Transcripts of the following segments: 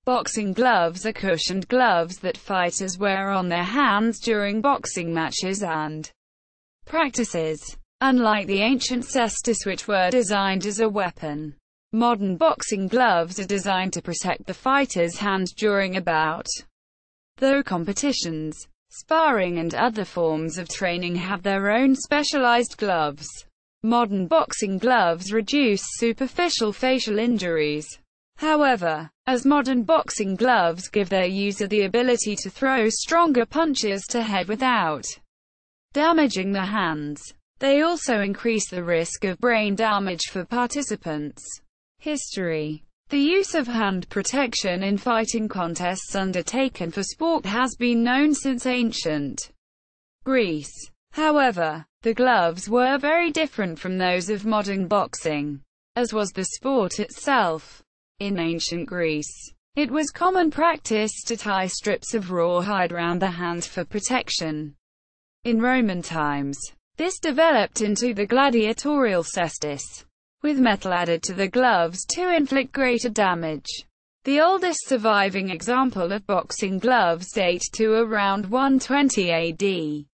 Boxing gloves are cushioned gloves that fighters wear on their hands during boxing matches and practices. Unlike the ancient cestus, which were designed as a weapon, modern boxing gloves are designed to protect the fighter's hand during a bout. Though competitions, sparring and other forms of training have their own specialized gloves, modern boxing gloves reduce superficial facial injuries. However, as modern boxing gloves give their user the ability to throw stronger punches to head without damaging the hands, they also increase the risk of brain damage for participants. History. The use of hand protection in fighting contests undertaken for sport has been known since ancient Greece. However, the gloves were very different from those of modern boxing, as was the sport itself. In ancient Greece, it was common practice to tie strips of rawhide around the hands for protection. In Roman times, this developed into the gladiatorial cestus, with metal added to the gloves to inflict greater damage. The oldest surviving example of boxing gloves dates to around 120 AD,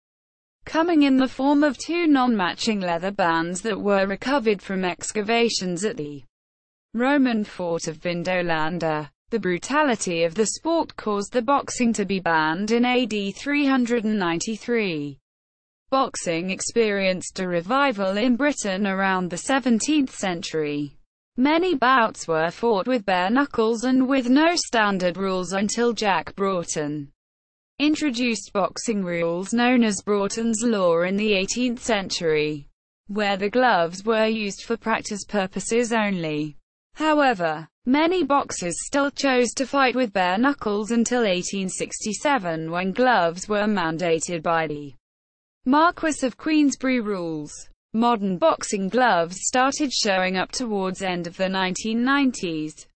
coming in the form of two non-matching leather bands that were recovered from excavations at the Roman fort of Vindolanda. The brutality of the sport caused the boxing to be banned in AD 393. Boxing experienced a revival in Britain around the 17th century. Many bouts were fought with bare knuckles and with no standard rules until Jack Broughton introduced boxing rules known as Broughton's Law in the 18th century, where the gloves were used for practice purposes only. However, many boxers still chose to fight with bare knuckles until 1867, when gloves were mandated by the Marquess of Queensberry rules. Modern boxing gloves started showing up towards end of the 1990s.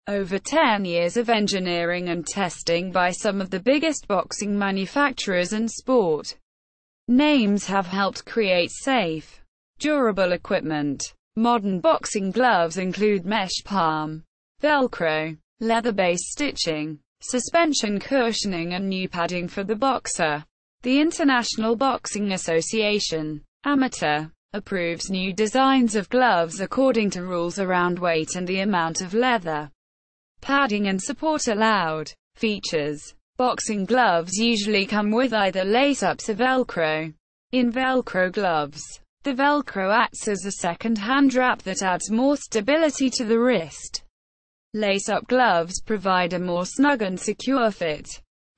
Over 10 years of engineering and testing by some of the biggest boxing manufacturers and sport names have helped create safe, durable equipment. Modern boxing gloves include mesh palm, Velcro, leather-based stitching, suspension cushioning and new padding for the boxer. The International Boxing Association, amateur, approves new designs of gloves according to rules around weight and the amount of leather, padding and support allowed. Features. Boxing gloves usually come with either lace-ups or Velcro. In Velcro gloves, the Velcro acts as a second hand wrap that adds more stability to the wrist. Lace-up gloves provide a more snug and secure fit,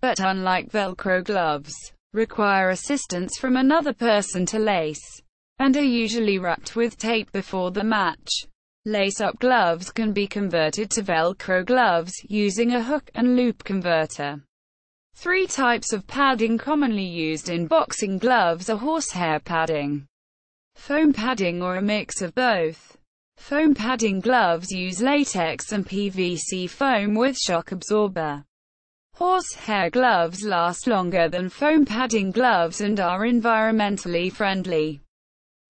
but unlike Velcro gloves, require assistance from another person to lace, and are usually wrapped with tape before the match. Lace-up gloves can be converted to Velcro gloves using a hook and loop converter. Three types of padding commonly used in boxing gloves are horsehair padding, foam padding, or a mix of both. Foam padding gloves use latex and PVC foam with shock absorber. Horsehair gloves last longer than foam padding gloves and are environmentally friendly,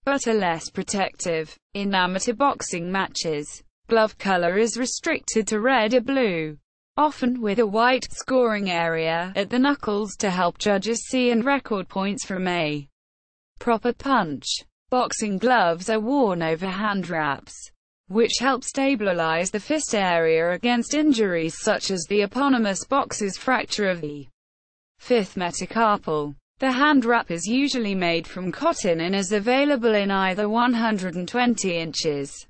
but are less protective. In amateur boxing matches, glove color is restricted to red or blue, often with a white scoring area at the knuckles to help judges see and record points from a proper punch. Boxing gloves are worn over hand wraps, which help stabilize the fist area against injuries such as the eponymous boxer's fracture of the fifth metacarpal. The hand wrap is usually made from cotton and is available in either 120 inches,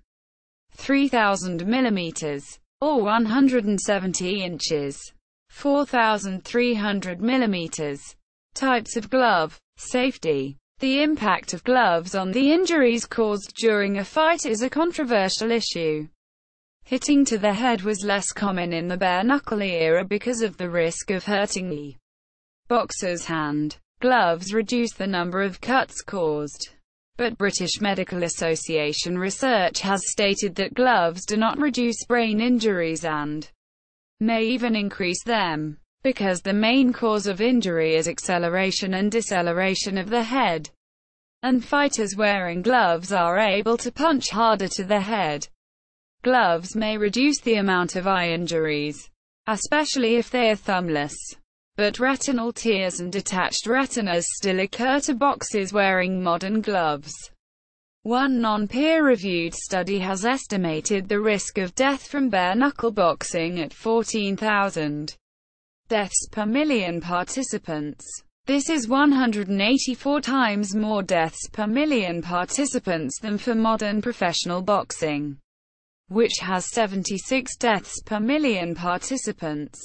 3000 millimeters, or 170 inches, 4300 millimeters. Types of glove. Safety. The impact of gloves on the injuries caused during a fight is a controversial issue. Hitting to the head was less common in the bare-knuckle era because of the risk of hurting the boxer's hand. Gloves reduce the number of cuts caused, but British Medical Association research has stated that gloves do not reduce brain injuries and may even increase them, because the main cause of injury is acceleration and deceleration of the head, and fighters wearing gloves are able to punch harder to the head. Gloves may reduce the amount of eye injuries. especially if they are thumbless. But retinal tears and detached retinas still occur to boxers wearing modern gloves. One non-peer-reviewed study has estimated the risk of death from bare-knuckle boxing at 14,000 deaths per million participants. This is 184 times more deaths per million participants than for modern professional boxing, which has 76 deaths per million participants.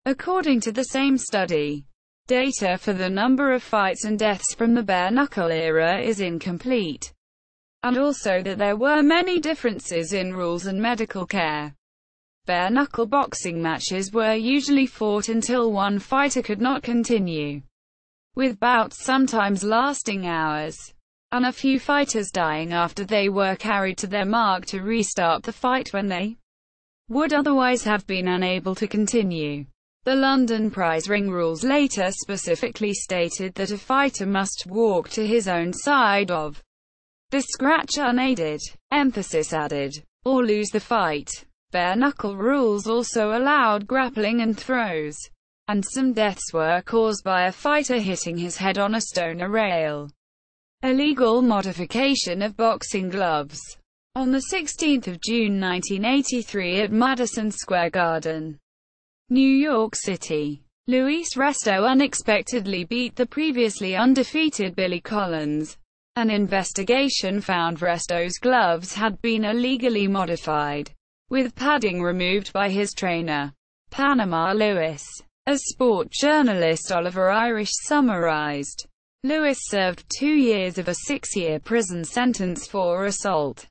According to the same study, data for the number of fights and deaths from the bare-knuckle era is incomplete, and also that there were many differences in rules and medical care. Bare-knuckle boxing matches were usually fought until one fighter could not continue, with bouts sometimes lasting hours, and a few fighters dying after they were carried to their mark to restart the fight when they would otherwise have been unable to continue. The London prize ring rules later specifically stated that a fighter must walk to his own side of the scratch unaided, emphasis added, or lose the fight. Bare-knuckle rules also allowed grappling and throws, and some deaths were caused by a fighter hitting his head on a stone or rail. Illegal modification of boxing gloves. On 16 June 1983 at Madison Square Garden, New York City, Luis Resto unexpectedly beat the previously undefeated Billy Collins. An investigation found Resto's gloves had been illegally modified, with padding removed by his trainer. Panama Luis. As sport journalist Oliver Irish summarized, Lewis served 2 years of a 6-year prison sentence for assault,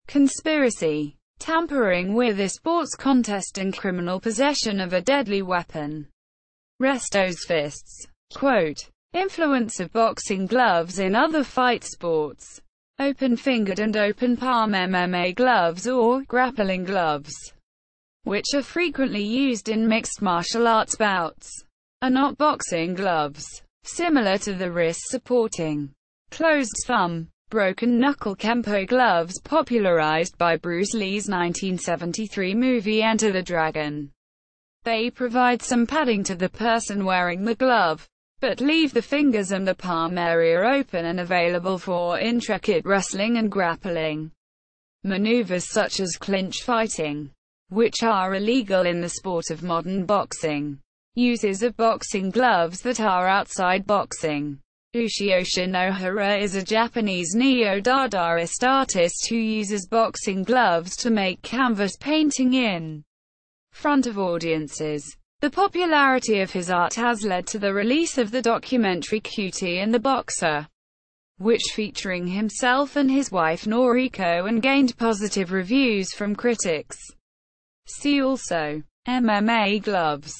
conspiracy, tampering with a sports contest and criminal possession of a deadly weapon. Resto's fists. Quote, influence of boxing gloves in other fight sports. Open-fingered and open-palm MMA gloves or grappling gloves, which are frequently used in mixed martial arts bouts, are not boxing gloves. Similar to the wrist-supporting closed thumb, broken knuckle kempo gloves popularized by Bruce Lee's 1973 movie Enter the Dragon. They provide some padding to the person wearing the glove, but leave the fingers and the palm area open and available for intricate wrestling and grappling maneuvers such as clinch fighting, which are illegal in the sport of modern boxing. Uses of boxing gloves that are outside boxing. Uchiyoshi Nohara is a Japanese neo-Dadaist artist who uses boxing gloves to make canvas painting in front of audiences. The popularity of his art has led to the release of the documentary Cutie and the Boxer, which featuring himself and his wife Noriko and gained positive reviews from critics. See also MMA gloves.